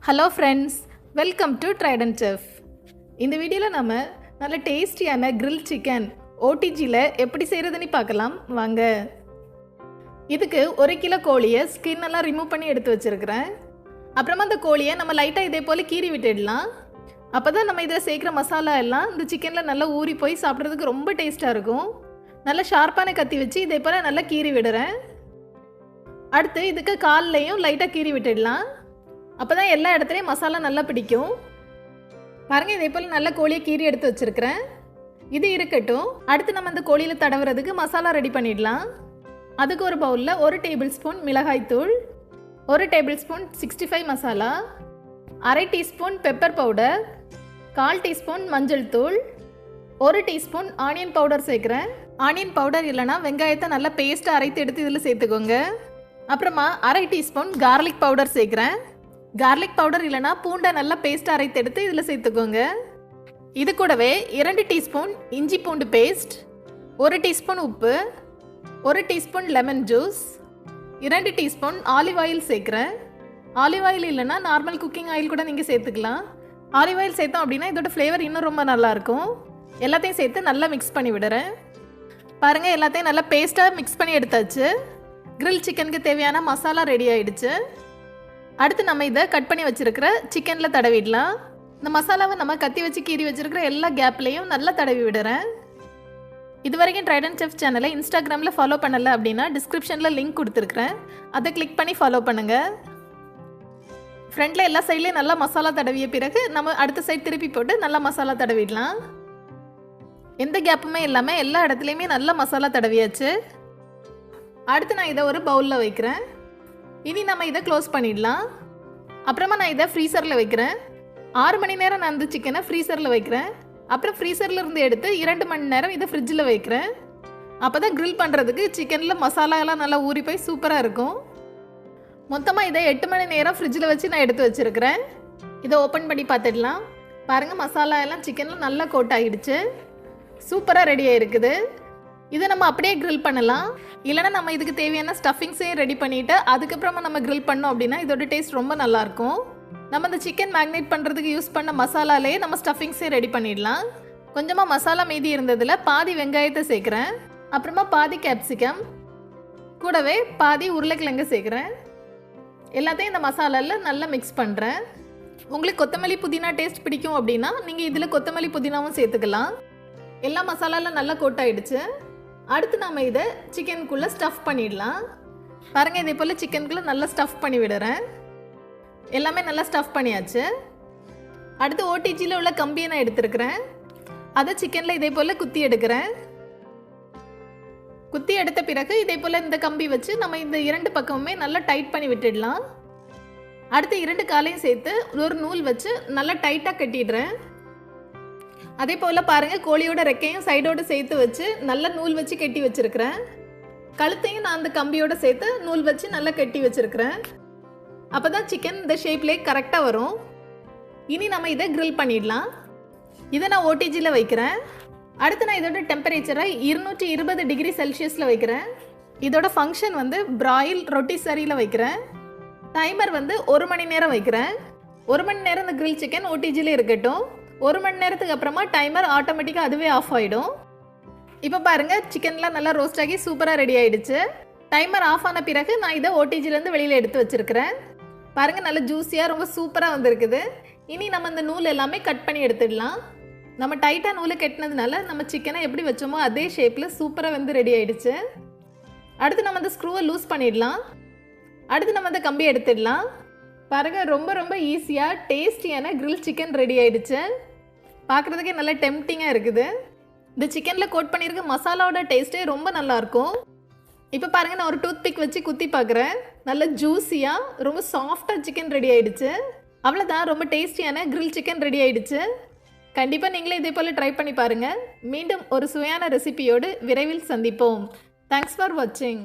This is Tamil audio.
Hello friends, welcome to Trident Chef. இந்த வீடியோல நாம நல்ல டேஸ்டியான grill chicken OTG ல எப்படி செய்யறதுன்னு பார்க்கலாம் வாங்க. இதுக்கு 1 கிலோ கோழியை ஸ்கின் எல்லாம் ரிமூவ் பண்ணி எடுத்து வச்சிருக்கேன். அப்புறமா அந்த கோழியை நம்ம லைட்டா இதே போல கீறி விட்டுடலாம். அப்பதான் நம்ம இத சேர்க்கிற மசாலா எல்லாம் இந்த சிக்கன்ல நல்லா ஊறி போய் சாப்பிடுறதுக்கு ரொம்ப டேஸ்டா இருக்கும். நல்ல ஷார்ப்பான கத்தி வச்சு இதே போல நல்லா கீறி விடுறேன். அடுத்து இதுக்கு கால்லையும் லைட்டா கீறி விட்டுடலாம். அப்பதான் எல்லா இடத்துலயும் மசாலா நல்லா பிடிக்கும். பாருங்க இதே போல நல்ல கோழியை கீறி எடுத்து வச்சிருக்கிறேன். இது இருக்கட்டும். அடுத்து நம்ம இந்த கோழியில தடவுறதுக்கு மசாலா ரெடி பண்ணிடலாம். அதுக்கு ஒரு பவுல்ல 1 டேபிள் ஸ்பூன் மிளகாய் தூள், 1 table spoon 65 masala, 1/2 teaspoon pepper powder, 1/4 teaspoon மஞ்சள் தூள், 1 டீஸ்பூன் ஆனியன் பவுடர் சேர்க்கிறேன். ஆனியன் பவுடர் இல்லைனா வெங்காயத்தை நல்லா பேஸ்ட்டாக அரைத்து எடுத்து இதில் சேர்த்துக்கோங்க. அப்புறமா 1/2 டீஸ்பூன் கார்லிக் பவுடர் சேர்க்குறேன். கார்லிக் பவுடர் இல்லைனா பூண்டை நல்லா பேஸ்ட்டாக அரைத்து எடுத்து இதில் சேர்த்துக்கோங்க. இது கூடவே 2 டீஸ்பூன் இஞ்சி பூண்டு பேஸ்ட், 1 டீஸ்பூன் உப்பு, 1 teaspoon lemon juice, 2 teaspoon olive oil சேர்க்குறேன். ஆலிவ் ஆயில் இல்லைனா நார்மல் குக்கிங் ஆயில் கூட நீங்கள் சேர்த்துக்கலாம். ஆலிவ் ஆயில் சேர்த்தோம் அப்படின்னா இதோட ஃப்ளேவர் இன்னும் ரொம்ப நல்லாயிருக்கும். எல்லாத்தையும் சேர்த்து நல்லா மிக்ஸ் பண்ணி விடுறேன். பாருங்கள் எல்லாத்தையும் நல்லா பேஸ்ட்டாக மிக்ஸ் பண்ணி எடுத்தாச்சு. கிரில் சிக்கனுக்கு தேவையான மசாலா ரெடி ஆகிடுச்சு. அடுத்து நம்ம இதை கட் பண்ணி வச்சுருக்கிற சிக்கனில் தடவிடலாம். இந்த மசாலாவை நம்ம கத்தி வச்சு கீறி வச்சுருக்கிற எல்லா கேப்லேயும் நல்லா தடவி விடுறேன். இது வரைக்கும் ட்ரைடன்ட் செஃப் சேனலை இன்ஸ்டாகிராமில் ஃபாலோ பண்ணலை அப்படின்னா டிஸ்கிரிப்ஷனில் லிங்க் கொடுத்துருக்குறேன். அதை கிளிக் பண்ணி ஃபாலோ பண்ணுங்கள். ஃப்ரண்ட்டில் எல்லா சைட்லேயும் நல்லா மசாலா தடவிய பிறகு நம்ம அடுத்த சைட் திருப்பி போட்டு நல்லா மசாலா தடவிடலாம். எந்த கேப்புமே இல்லாமல் எல்லா இடத்துலையுமே நல்லா மசாலா தடவியாச்சு. அடுத்து நான் இதை ஒரு பவுலில் வைக்கிறேன். இனி நம்ம இதை க்ளோஸ் பண்ணிடலாம். அப்புறமா நான் இதை ஃப்ரீசரில் வைக்கிறேன். 6 மணி நேரம் நான் இந்த சிக்கனை ஃப்ரீசரில் வைக்கிறேன். அப்புறம் ஃப்ரீசரில் இருந்து எடுத்து 2 மணி நேரம் இதை ஃப்ரிட்ஜில் வைக்கிறேன். அப்போ தான் க்ரில் பண்ணுறதுக்கு சிக்கனில் மசாலாலாம் நல்லா ஊறி போய் சூப்பராக இருக்கும். மொத்தமாக இதை 8 மணி நேரம் ஃப்ரிட்ஜில் வச்சு நான் எடுத்து வச்சுருக்கிறேன். இதை ஓப்பன் பண்ணி பார்த்துடலாம். பாருங்கள் மசாலா எல்லாம் சிக்கனில் நல்லா கோட் ஆகிடுச்சு. சூப்பராக ரெடி ஆகிருக்குது. இதை நம்ம அப்படியே க்ரில் பண்ணலாம். இல்லைனா நம்ம இதுக்கு தேவையான ஸ்டஃபிங்ஸையும் ரெடி பண்ணிவிட்டு அதுக்கப்புறமா நம்ம க்ரில் பண்ணோம் அப்படின்னா இதோட டேஸ்ட் ரொம்ப நல்லாயிருக்கும். நம்ம இந்த சிக்கன் மேக்னேட் பண்ணுறதுக்கு யூஸ் பண்ண மசாலாலேயே நம்ம ஸ்டஃபிங்ஸையும் ரெடி பண்ணிடலாம். கொஞ்சமாக மசாலா மீதி இருந்ததில் பாதி வெங்காயத்தை சேர்க்குறேன். அப்புறமா பாதி கேப்சிகம், கூடவே பாதி உருளைக்கிழங்கு சேர்க்குறேன். எல்லாத்தையும் இந்த மசாலாவில் நல்லா மிக்ஸ் பண்ணுறேன். உங்களுக்கு கொத்தமல்லி புதினா டேஸ்ட் பிடிக்கும் அப்படின்னா நீங்கள் இதில் கொத்தமல்லி புதினாவும் சேர்த்துக்கலாம். எல்லா மசாலாலாம் நல்லா கோட் ஆகிடுச்சு. அடுத்து நம்ம இதை சிக்கனுக்குள்ளே ஸ்டஃப் பண்ணிடலாம். பாருங்கள் இதே போல் சிக்கனுக்குள்ளே நல்லா ஸ்டஃப் பண்ணி விடுறேன். எல்லாமே நல்லா ஸ்டஃப் பண்ணியாச்சு. அடுத்து ஓடிஜியில் உள்ள கம்பியை நான் எடுத்துருக்கிறேன். அதை சிக்கனில் இதே போல் குத்தி எடுக்கிறேன். குத்தி எடுத்த பிறகு இதே போல் இந்த கம்பி வச்சு நம்ம இந்த 2 பக்கமுமே நல்லா டைட் பண்ணி விட்டுடலாம். அடுத்து 2 காலையும் சேர்த்து ஒரு நூல் வச்சு நல்லா டைட்டாக கட்டிடுறேன். அதே போல் பாருங்கள் கோழியோட ரெக்கையும் சைடோடு சேர்த்து வச்சு நல்ல நூல் வச்சு கட்டி வச்சுருக்கிறேன். கழுத்தையும் நான் அந்த கம்பியோடு சேர்த்து நூல் வச்சு நல்லா கட்டி வச்சுருக்கிறேன். அப்போ தான் சிக்கன் இந்த ஷேப்லேயே கரெக்டாக வரும். இனி நம்ம இதை க்ரில் பண்ணிடலாம். இதை நான் ஓடிஜியில் வைக்கிறேன். அடுத்து நான் இதோட டெம்பரேச்சரை 220 டிகிரி செல்சியஸில் வைக்கிறேன். இதோட ஃபங்க்ஷன் வந்து பிராயில் ரொட்டி சரியில் வைக்கிறேன். டைமர் வந்து 1 மணி நேரம் வைக்கிறேன். 1 மணி நேரம் இந்த க்ரில் சிக்கன் ஓடிஜியில் இருக்கட்டும். 1 மணி நேரத்துக்கு அப்புறமா டைமர் ஆட்டோமேட்டிக்காக அதுவே ஆஃப் ஆகிடும். இப்போ பாருங்கள் சிக்கன்லாம் நல்லா ரோஸ்ட் ஆகி சூப்பராக ரெடி ஆகிடுச்சு. டைமர் ஆஃப் ஆன பிறகு நான் இதை ஓடிஜிலேருந்து வெளியில் எடுத்து வச்சுருக்கிறேன். பாருங்கள் நல்லா ஜூஸியாக ரொம்ப சூப்பராக வந்திருக்குது. இனி நம்ம இந்த நூல் எல்லாமே கட் பண்ணி எடுத்துடலாம். நம்ம டைட்டாக நூலை கட்டினதுனால நம்ம சிக்கனை எப்படி வச்சோமோ அதே ஷேப்பில் சூப்பராக வந்து ரெடி ஆகிடுச்சு. அடுத்து நம்ம அந்த ஸ்க்ரூவை லூஸ் பண்ணிடலாம். அடுத்து நம்ம அந்த கம்பி எடுத்துடலாம். பாருங்கள் ரொம்ப ரொம்ப ஈஸியாக டேஸ்டியான க்ரில் சிக்கன் ரெடி ஆகிடுச்சு. பார்க்குறதுக்கே நல்லா டெம்ப்டிங்காக இருக்குது. இந்த சிக்கனில் கோட் பண்ணியிருக்க மசாலாவோட டேஸ்ட்டே ரொம்ப நல்லாயிருக்கும். இப்போ பாருங்கள் நான் ஒரு டூத் பிக் வச்சு குத்தி பார்க்குறேன். நல்ல ஜூஸியாக ரொம்ப சாஃப்டாக சிக்கன் ரெடி ஆகிடுச்சு. அவ்வளோதான், ரொம்ப டேஸ்டியான க்ரில் சிக்கன் ரெடி ஆகிடுச்சு. கண்டிப்பாக நீங்களே இதே போல் ட்ரை பண்ணி பாருங்கள். மீண்டும் ஒரு சுவையான ரெசிபியோடு விரைவில் சந்திப்போம். தேங்க்ஸ் ஃபார் வாட்சிங்.